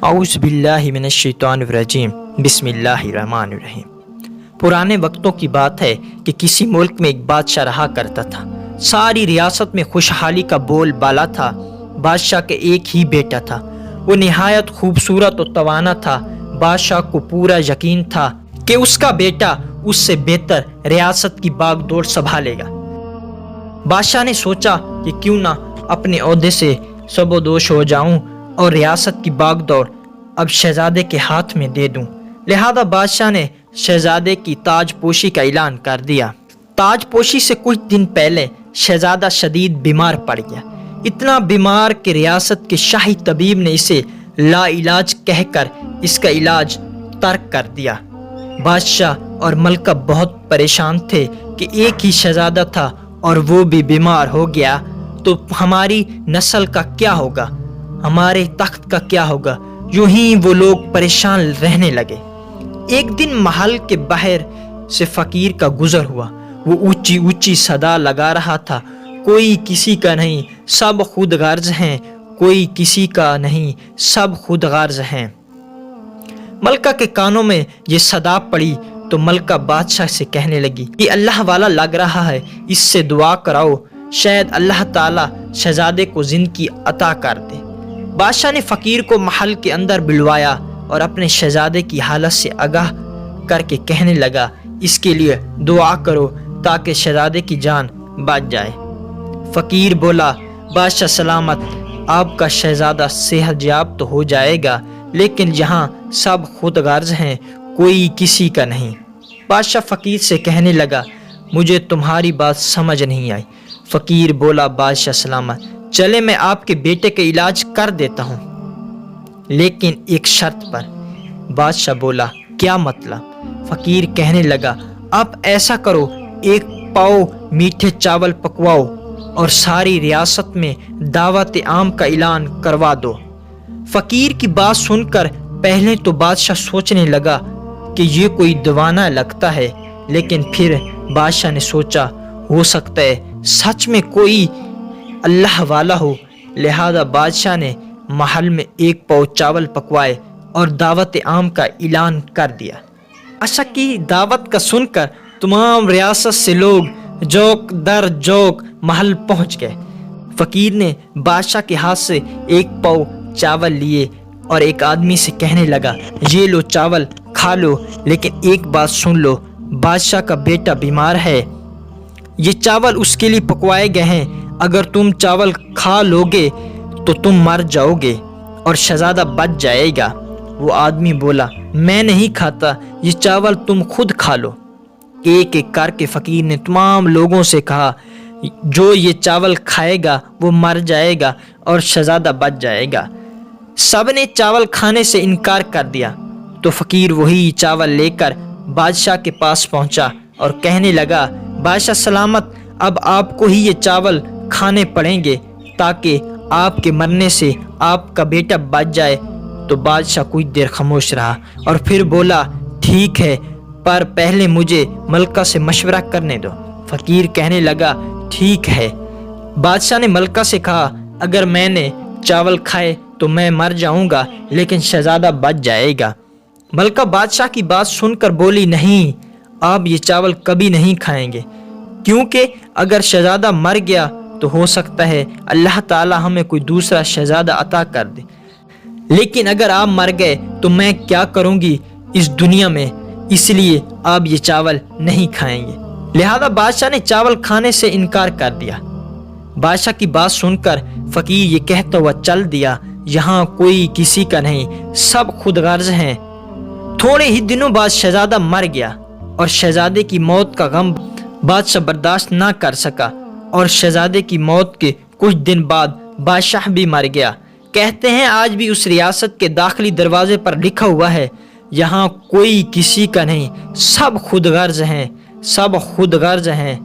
اعوذ باللہ من الشیطان الرجیم بسم اللہ الرحمن الرحیم۔ پرانے وقتوں کی بات ہے کہ کسی ملک میں ایک بادشاہ رہا کرتا تھا۔ ساری ریاست میں خوشحالی کا بول بالا تھا۔ بادشاہ کے ایک ہی بیٹا تھا۔ وہ نہایت خوبصورت و توانا تھا۔ بادشاہ کو پورا یقین تھا کہ اس کا بیٹا اس سے بہتر ریاست کی باغ دوڑ سنبھالے گا۔ بادشاہ نے سوچا کہ کیوں نہ اپنے عہدے سے سبودوش ہو جاؤں اور ریاست کی باغ دوڑ اب شہزادے کے ہاتھ میں دے دوں۔ لہذا بادشاہ نے شہزادے کی تاج پوشی کا اعلان کر دیا۔ تاج پوشی سے کچھ دن پہلے شہزادہ شدید بیمار پڑ گیا، اتنا بیمار کہ ریاست کے شاہی طبیب نے اسے لا علاج کہہ کر اس کا علاج ترک کر دیا۔ بادشاہ اور ملکہ بہت پریشان تھے کہ ایک ہی شہزادہ تھا اور وہ بھی بیمار ہو گیا تو ہماری نسل کا کیا ہوگا، ہمارے تخت کا کیا ہوگا۔ یوں ہی وہ لوگ پریشان رہنے لگے۔ ایک دن محل کے باہر سے فقیر کا گزر ہوا۔ وہ اونچی اونچی صدا لگا رہا تھا، کوئی کسی کا نہیں، سب خود غرض ہیں، کوئی کسی کا نہیں، سب خود غرض ہیں۔ ملکہ کے کانوں میں یہ صدا پڑی تو ملکہ بادشاہ سے کہنے لگی کہ اللہ والا لگ رہا ہے، اس سے دعا کراؤ، شاید اللہ تعالیٰ شہزادے کو زندگی عطا کر دے۔ بادشاہ نے فقیر کو محل کے اندر بلوایا اور اپنے شہزادے کی حالت سے آگاہ کر کے کہنے لگا، اس کے لیے دعا کرو تاکہ شہزادے کی جان بچ جائے۔ فقیر بولا، بادشاہ سلامت، آپ کا شہزادہ صحت یاب تو ہو جائے گا، لیکن یہاں سب خود غرض ہیں، کوئی کسی کا نہیں۔ بادشاہ فقیر سے کہنے لگا، مجھے تمہاری بات سمجھ نہیں آئی۔ فقیر بولا، بادشاہ سلامت، چلے میں آپ کے بیٹے کا علاج کر دیتا ہوں، لیکن ایک شرط پر۔ بادشاہ بولا، کیا مطلب؟ فقیر کہنے لگا، آپ ایسا کرو، ایک پاؤ میٹھے چاول پکواؤ اور ساری ریاست میں دعوت عام کا اعلان کروا دو۔ فقیر کی بات سن کر پہلے تو بادشاہ سوچنے لگا کہ یہ کوئی دیوانہ لگتا ہے، لیکن پھر بادشاہ نے سوچا ہو سکتا ہے سچ میں کوئی اللہ والا ہو۔ لہذا بادشاہ نے محل میں ایک پاؤ چاول پکوائے اور دعوت عام کا اعلان کر دیا۔ بادشاہ کی دعوت کا سن کر تمام ریاست سے لوگ جوک در جوک محل پہنچ گئے۔ فقیر نے بادشاہ کے ہاتھ سے ایک پاؤ چاول لیے اور ایک آدمی سے کہنے لگا، یہ لو چاول کھا لو، لیکن ایک بات سن لو، بادشاہ کا بیٹا بیمار ہے، یہ چاول اس کے لیے پکوائے گئے ہیں، اگر تم چاول کھا لوگے تو تم مر جاؤ گے اور شہزادہ بچ جائے گا۔ وہ آدمی بولا، میں نہیں کھاتا، یہ چاول تم خود کھا لو۔ ایک ایک کر کے فقیر نے تمام لوگوں سے کہا، جو یہ چاول کھائے گا وہ مر جائے گا اور شہزادہ بچ جائے گا۔ سب نے چاول کھانے سے انکار کر دیا تو فقیر وہی چاول لے کر بادشاہ کے پاس پہنچا اور کہنے لگا، بادشاہ سلامت، اب آپ کو ہی یہ چاول کھانے پڑیں گے تاکہ آپ کے مرنے سے آپ کا بیٹا بچ جائے۔ تو بادشاہ کچھ دیر خاموش رہا اور پھر بولا، ٹھیک ہے، پر پہلے مجھے ملکہ سے مشورہ کرنے دو۔ فقیر کہنے لگا، ٹھیک ہے۔ بادشاہ نے ملکہ سے کہا، اگر میں نے چاول کھائے تو میں مر جاؤں گا، لیکن شہزادہ بچ جائے گا۔ ملکہ بادشاہ کی بات سن کر بولی، نہیں، آپ یہ چاول کبھی نہیں کھائیں گے، کیونکہ اگر شہزادہ مر گیا تو ہو سکتا ہے اللہ تعالی ہمیں کوئی دوسرا شہزادہ عطا کر دے، لیکن اگر آپ مر گئے تو میں کیا کروں گی اس دنیا میں، اس لیے آپ یہ چاول نہیں کھائیں گے۔ لہذا بادشاہ نے چاول کھانے سے انکار کر دیا۔ بادشاہ کی بات سن کر فقیر یہ کہتا ہوا چل دیا، یہاں کوئی کسی کا نہیں، سب خود غرض ہیں۔ تھوڑے ہی دنوں بعد شہزادہ مر گیا اور شہزادے کی موت کا غم بادشاہ برداشت نہ کر سکا، اور شہزادے کی موت کے کچھ دن بعد بادشاہ بھی مر گیا۔ کہتے ہیں آج بھی اس ریاست کے داخلی دروازے پر لکھا ہوا ہے، یہاں کوئی کسی کا نہیں، سب خود غرض ہیں، سب خود غرض ہیں۔